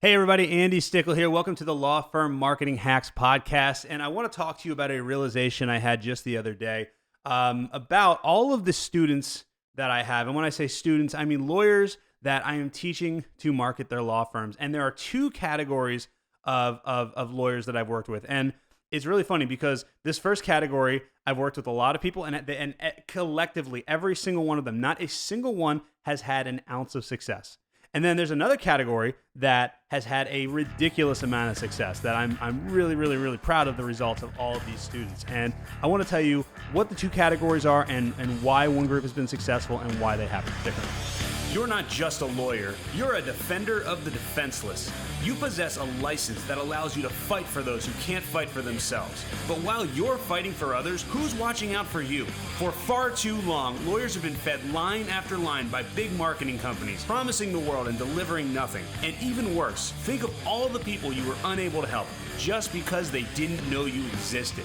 Hey everybody, Andy Stickel here. Welcome to the Law Firm Marketing Hacks podcast. And I want to talk to you about a realization I had just the other day about all of the students that I have. And when I say students, I mean lawyers that I am teaching to market their law firms. And there are two categories of lawyers that I've worked with. And it's really funny because this first category, I've worked with a lot of people, and collectively, every single one of them, not a single one has had an ounce of success. And then there's another category that has had a ridiculous amount of success that I'm really, really, really proud of the results of all of these students. And I want to tell you what the two categories are and why one group has been successful and why they happen differently. You're not just a lawyer, you're a defender of the defenseless. You possess a license that allows you to fight for those who can't fight for themselves. But while you're fighting for others, who's watching out for you? For far too long, lawyers have been fed line after line by big marketing companies, promising the world and delivering nothing. And even worse, think of all the people you were unable to help just because they didn't know you existed.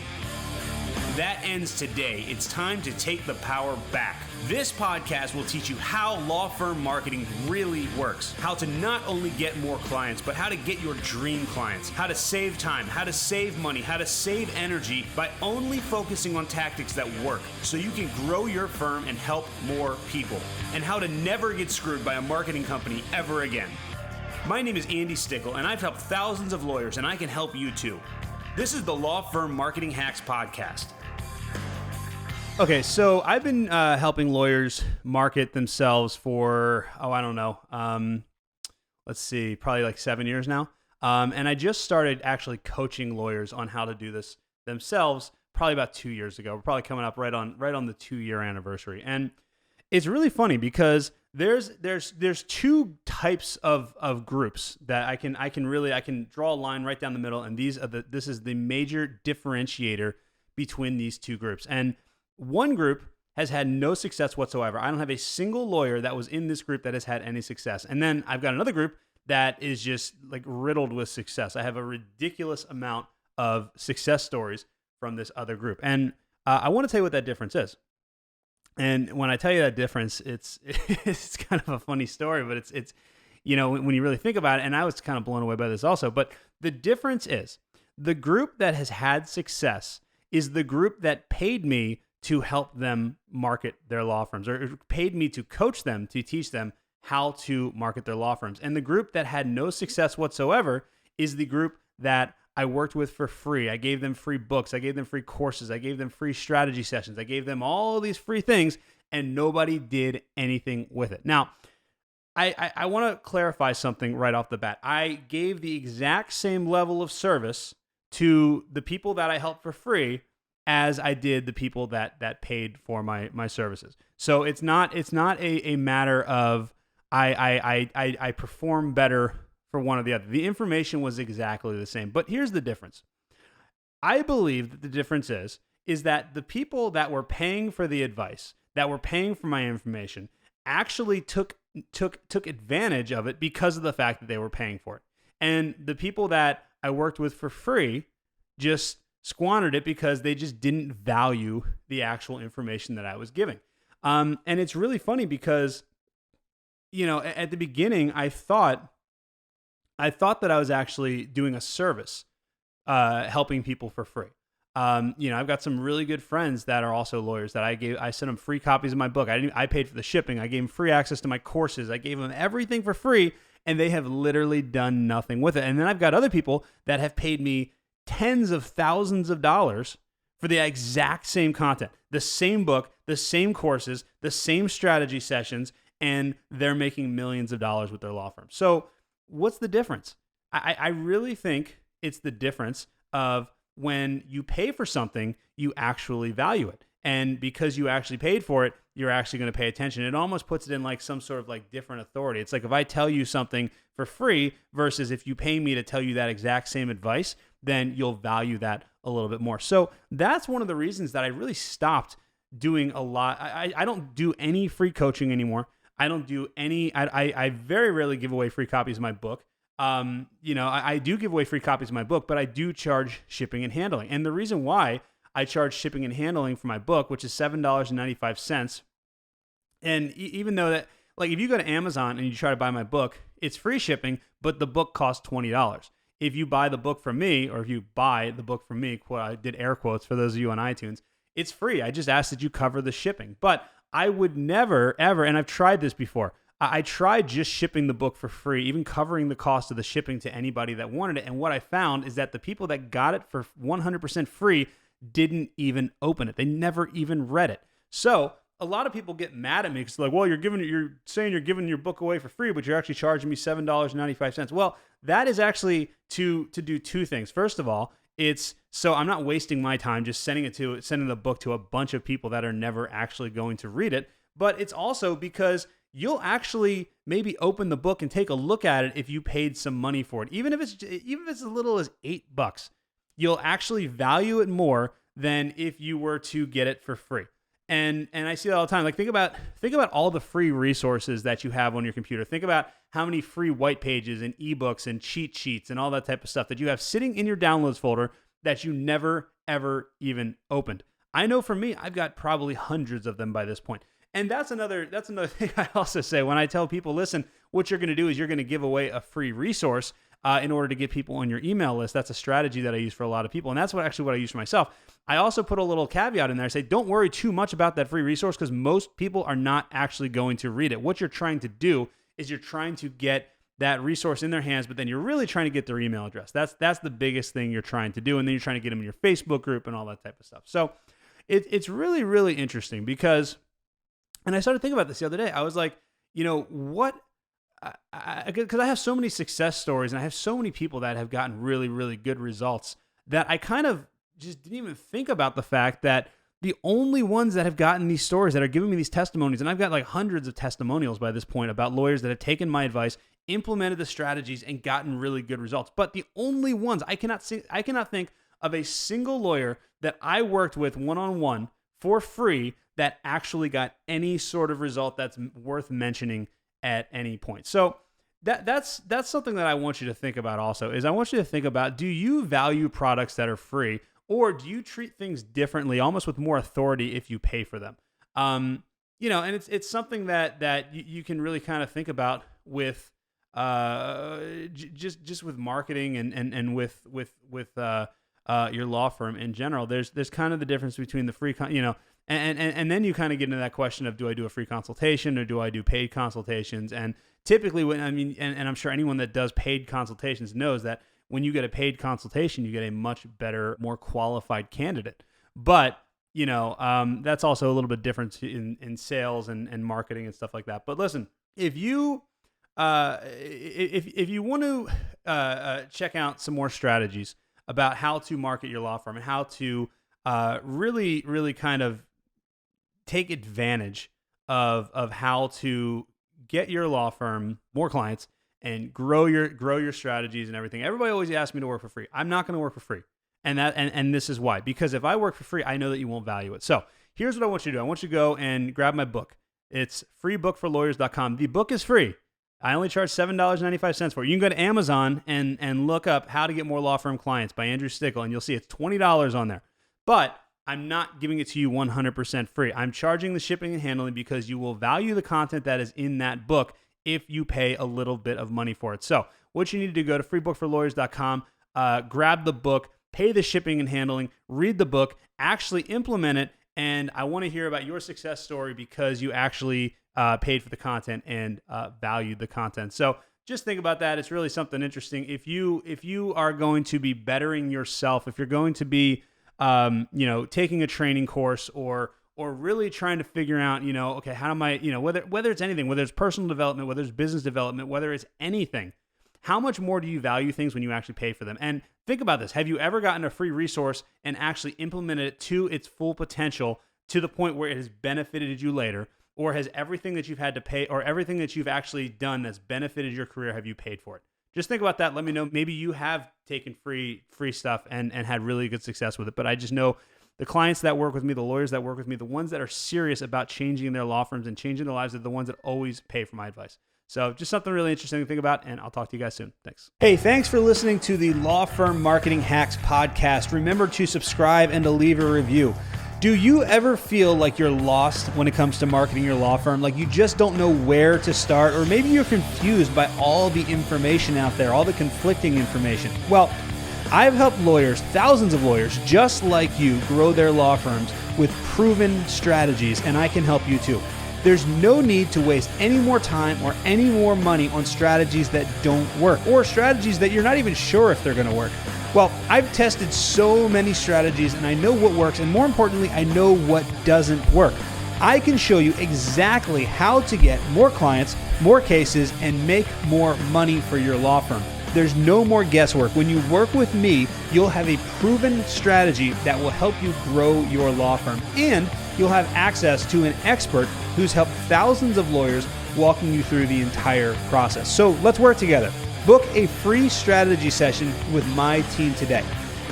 That ends today. It's time to take the power back. This podcast will teach you how law firm marketing really works, how to not only get more clients, but how to get your dream clients, how to save time, how to save money, how to save energy by only focusing on tactics that work so you can grow your firm and help more people, and how to never get screwed by a marketing company ever again. My name is Andy Stickel, and I've helped thousands of lawyers, and I can help you too. This is the Law Firm Marketing Hacks podcast. Okay, so I've been helping lawyers market themselves for, let's see, probably like 7 years now. And I just started actually coaching lawyers on how to do this themselves probably about 2 years ago. We're probably coming up right on the 2-year anniversary. And it's really funny because there's two types of groups that I can draw a line right down the middle, and this is the major differentiator between these two groups. And one group has had no success whatsoever. I don't have a single lawyer that was in this group that has had any success. And then I've got another group that is just like riddled with success. I have a ridiculous amount of success stories from this other group. And I want to tell you what that difference is. And when I tell you that difference, it's kind of a funny story, but it's when you really think about it, and I was kind of blown away by this also, but the difference is the group that has had success is the group that paid me to help them market their law firms, or paid me to coach them, to teach them how to market their law firms. And the group that had no success whatsoever is the group that I worked with for free. I gave them free books. I gave them free courses. I gave them free strategy sessions. I gave them all these free things, and nobody did anything with it. Now, I want to clarify something right off the bat. I gave the exact same level of service to the people that I helped for free as I did the people that paid for my services. So it's not a matter of I perform better for one or the other. The information was exactly the same. But here's the difference. I believe that the difference is that the people that were paying for the advice, that were paying for my information, actually took advantage of it because of the fact that they were paying for it. And the people that I worked with for free just squandered it because they just didn't value the actual information that I was giving. And it's really funny because, at the beginning, I thought that I was actually doing a service, helping people for free. I've got some really good friends that are also lawyers that I sent them free copies of my book. I paid for the shipping. I gave them free access to my courses. I gave them everything for free, and they have literally done nothing with it. And then I've got other people that have paid me tens of thousands of dollars for the exact same content, the same book, the same courses, the same strategy sessions, and they're making millions of dollars with their law firm. So what's the difference? I really think it's the difference of when you pay for something, you actually value it. And because you actually paid for it, you're actually going to pay attention. It almost puts it in like some sort of like different authority. It's like if I tell you something for free versus if you pay me to tell you that exact same advice, then you'll value that a little bit more. So that's one of the reasons that I really stopped doing a lot. I don't do any free coaching anymore. I don't do any, I very rarely give away free copies of my book. I do give away free copies of my book, but I do charge shipping and handling. And the reason why I charge shipping and handling for my book, which is $7.95. And even though that, Like if you go to Amazon and you try to buy my book, it's free shipping, but the book costs $20. If you buy the book from me, or if you buy the book from me, I did air quotes for those of you on iTunes, it's free. I just ask that you cover the shipping. But I would never, ever, and I've tried this before, I tried just shipping the book for free, even covering the cost of the shipping to anybody that wanted it. And what I found is that the people that got it for 100% free didn't even open it. They never even read it. So a lot of people get mad at me because like, well, you're saying you're giving your book away for free, but you're actually charging me $7.95. Well, that is actually to do two things. First of all, it's so I'm not wasting my time just sending the book to a bunch of people that are never actually going to read it. But it's also because you'll actually maybe open the book and take a look at it if you paid some money for it. Even if it's as little as $8, you'll actually value it more than if you were to get it for free. And I see that all the time. Like think about all the free resources that you have on your computer. Think about how many free white pages and ebooks and cheat sheets and all that type of stuff that you have sitting in your downloads folder that you never ever even opened. I know for me, I've got probably hundreds of them by this point. And that's another thing I also say when I tell people, listen, what you're going to do is you're going to give away a free resource in order to get people on your email list. That's a strategy that I use for a lot of people. And that's what I use for myself. I also put a little caveat in there. I say, don't worry too much about that free resource because most people are not actually going to read it. What you're trying to do is you're trying to get that resource in their hands, but then you're really trying to get their email address. That's the biggest thing you're trying to do. And then you're trying to get them in your Facebook group and all that type of stuff. So it's really, really interesting because, and I started thinking about this the other day. I was like, what, because I have so many success stories and I have so many people that have gotten really, really good results that I kind of just didn't even think about the fact that the only ones that have gotten these stories that are giving me these testimonies, and I've got like hundreds of testimonials by this point about lawyers that have taken my advice, implemented the strategies, and gotten really good results. But the only ones, I cannot think of a single lawyer that I worked with one-on-one for free that actually got any sort of result that's worth mentioning at any point. So that's something that I want you to think about also, is I want you to think about, do you value products that are free, or do you treat things differently, almost with more authority if you pay for them? And it's something that you can really kind of think about with just with marketing and with your law firm in general. There's kind of the difference between the free, and then you kind of get into that question of, do I do a free consultation or do I do paid consultations? And typically, and I'm sure anyone that does paid consultations knows that when you get a paid consultation, you get a much better, more qualified candidate. But that's also a little bit different in sales and marketing and stuff like that. But listen, if you want to check out some more strategies about how to market your law firm and how to really, really kind of take advantage of how to get your law firm more clients and grow your strategies and everything. Everybody always asks me to work for free. I'm not going to work for free. And this is why. Because if I work for free, I know that you won't value it. So here's what I want you to do. I want you to go and grab my book. It's freebookforlawyers.com. The book is free. I only charge $7.95 for it. You can go to Amazon and look up How to Get More Law Firm Clients by Andrew Stickel, and you'll see it's $20 on there. But I'm not giving it to you 100% free. I'm charging the shipping and handling because you will value the content that is in that book if you pay a little bit of money for it. So what you need to do, go to freebookforlawyers.com, grab the book, pay the shipping and handling, read the book, actually implement it, and I want to hear about your success story because you actually paid for the content and valued the content. So just think about that. It's really something interesting. If you are going to be bettering yourself, if you're going to be taking a training course or really trying to figure out, okay, how am I, whether it's anything, whether it's personal development, whether it's business development, whether it's anything, how much more do you value things when you actually pay for them? And think about this. Have you ever gotten a free resource and actually implemented it to its full potential to the point where it has benefited you later? Or has everything that you've had to pay or everything that you've actually done that's benefited your career, have you paid for it? Just think about that. Let me know. Maybe you have taken free stuff and had really good success with it. But I just know the clients that work with me, the lawyers that work with me, the ones that are serious about changing their law firms and changing their lives are the ones that always pay for my advice. So just something really interesting to think about, and I'll talk to you guys soon. Thanks. Hey, thanks for listening to the Law Firm Marketing Hacks podcast. Remember to subscribe and to leave a review. Do you ever feel like you're lost when it comes to marketing your law firm? Like you just don't know where to start, or maybe you're confused by all the information out there, all the conflicting information? Well, I've helped lawyers, thousands of lawyers just like you, grow their law firms with proven strategies, and I can help you too. There's no need to waste any more time or any more money on strategies that don't work, or strategies that you're not even sure if they're going to work. Well, I've tested so many strategies and I know what works, and more importantly, I know what doesn't work. I can show you exactly how to get more clients, more cases, and make more money for your law firm. There's no more guesswork. When you work with me, you'll have a proven strategy that will help you grow your law firm, and you'll have access to an expert who's helped thousands of lawyers, walking you through the entire process. So let's work together. Book a free strategy session with my team today.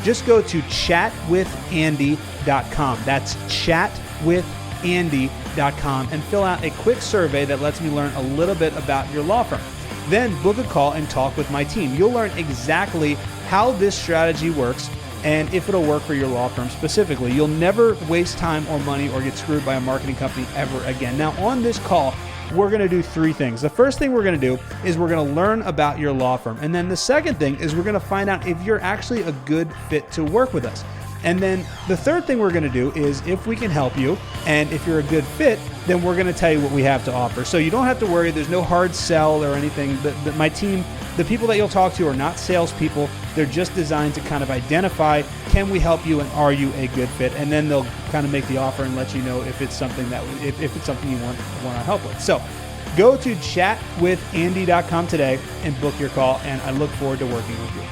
Just go to chatwithandy.com. That's chatwithandy.com and fill out a quick survey that lets me learn a little bit about your law firm. Then book a call and talk with my team. You'll learn exactly how this strategy works and if it'll work for your law firm specifically. You'll never waste time or money or get screwed by a marketing company ever again. Now, on this call, we're going to do three things. The first thing we're going to do is we're going to learn about your law firm. And then the second thing is we're going to find out if you're actually a good fit to work with us. And then the third thing we're going to do is if we can help you, and if you're a good fit, then we're going to tell you what we have to offer. So you don't have to worry. There's no hard sell or anything. My team, the people that you'll talk to are not salespeople. They're just designed to kind of identify, can we help you and are you a good fit? And then they'll kind of make the offer and let you know if it's something that if it's something you want to help with. So go to chatwithandy.com today and book your call, and I look forward to working with you.